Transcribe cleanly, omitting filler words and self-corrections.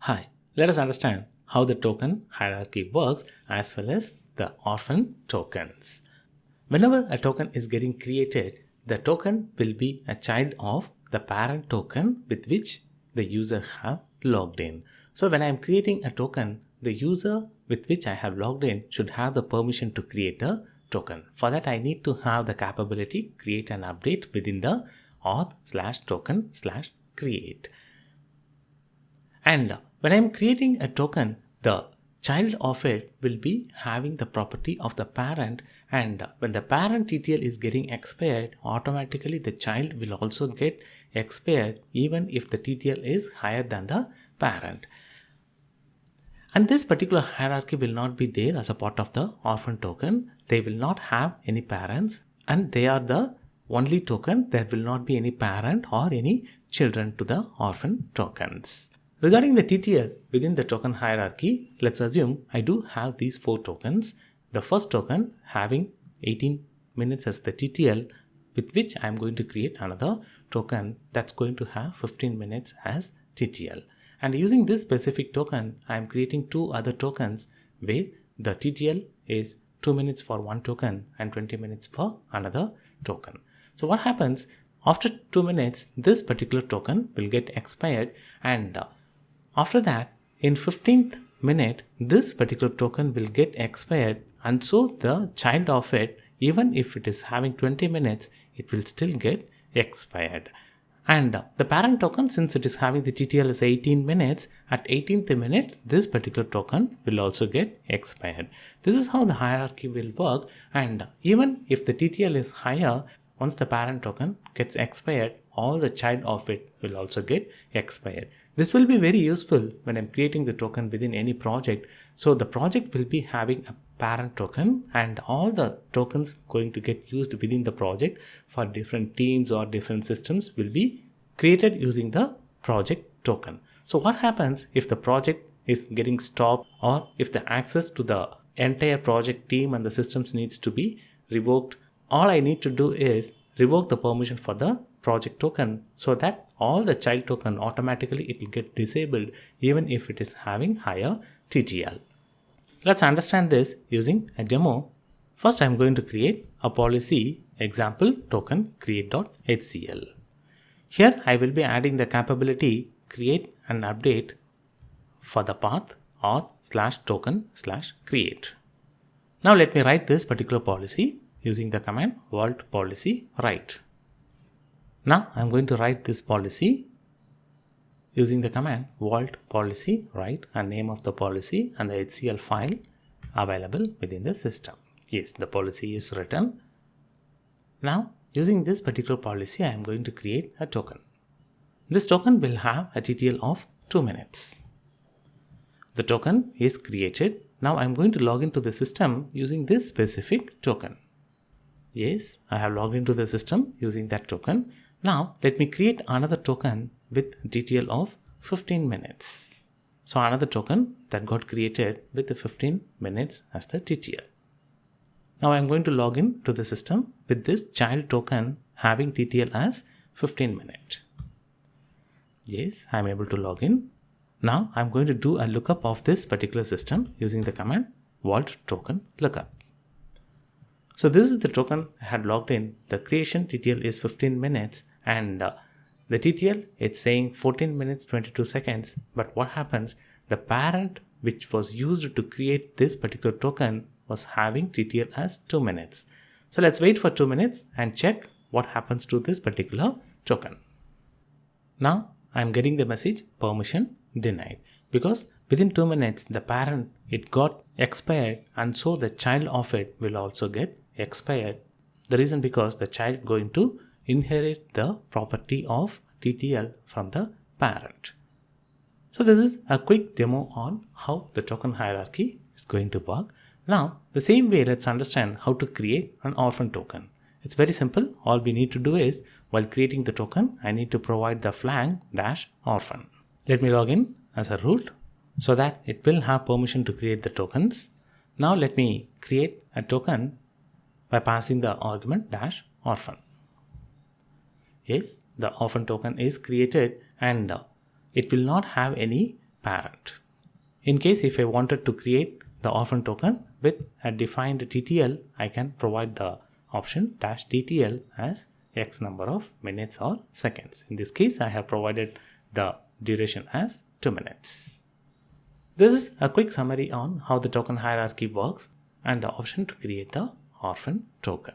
Hi, let us understand how the token hierarchy works as well as the orphan tokens. Whenever a token is getting created, the token will be a child of the parent token with which the user have logged in. So when I am creating a token, the user with which I have logged in should have the permission to create a token. For that, I need to have the capability create and update within the auth/token/create. And when I'm creating a token, the child of it will be having the property of the parent, and when the parent TTL is getting expired, automatically the child will also get expired even if the TTL is higher than the parent. And this particular hierarchy will not be there as a part of the orphan token. They will not have any parents and they are the only token. There will not be any parent or any children to the orphan tokens. Regarding the TTL within the token hierarchy, let's assume I do have these 4 tokens. The first token having 18 minutes as the TTL, with which I'm going to create another token that's going to have 15 minutes as TTL. And using this specific token, I'm creating 2 other tokens where the TTL is 2 minutes for one token and 20 minutes for another token. So what happens after 2 minutes, this particular token will get expired, and after that, in 15th minute, this particular token will get expired, and so the child of it, even if it is having 20 minutes, it will still get expired. And the parent token, since it is having the TTL is 18 minutes, at 18th minute, this particular token will also get expired. This is how the hierarchy will work, and even if the TTL is higher, once the parent token gets expired, all the child of it will also get expired. This will be very useful when I'm creating the token within any project. So the project will be having a parent token, and all the tokens going to get used within the project for different teams or different systems will be created using the project token. So what happens if the project is getting stopped, or if the access to the entire project team and the systems needs to be revoked? All I need to do is revoke the permission for the project token, so that all the child token automatically it will get disabled even if it is having higher TTL. Let's understand this using a demo. First, I'm going to create a policy example token create.html. Here I will be adding the capability create and update for the path auth/token/create. Now let me write this particular policy using the command vault policy write. Now I'm going to write this policy using the command vault policy write and name of the policy and the HCL file available within the system. Yes, the policy is written. Now using this particular policy, I am going to create a token. This token will have a TTL of 2 minutes. The token is created. Now I am going to log into the system using this specific token. Yes, I have logged into the system using that token. Now let me create another token with TTL of 15 minutes. So another token that got created with the 15 minutes as the TTL. Now I'm going to log in to the system with this child token having TTL as 15 minutes. Yes, I'm able to log in. Now I'm going to do a lookup of this particular system using the command vault token lookup. So this is the token I had logged in. The creation TTL is 15 minutes and the TTL it's saying 14 minutes 22 seconds. But what happens? The parent which was used to create this particular token was having TTL as 2 minutes. So let's wait for 2 minutes and check what happens to this particular token. Now I'm getting the message permission denied, because within 2 minutes the parent it got expired, and so the child of it will also get expired. The reason because the child going to inherit the property of TTL from the parent. So this is a quick demo on how the token hierarchy is going to work. Now the same way, let's understand how to create an orphan token. It's very simple. All we need to do is, while creating the token, I need to provide the flag -orphan. Let me log in as a root so that it will have permission to create the tokens. Now let me create a token by passing the argument -orphan. Yes, the orphan token is created, and it will not have any parent. In case if I wanted to create the orphan token with a defined TTL, I can provide the option -TTL as X number of minutes or seconds. In this case, I have provided the duration as 2 minutes. This is a quick summary on how the token hierarchy works and the option to create the orphan token.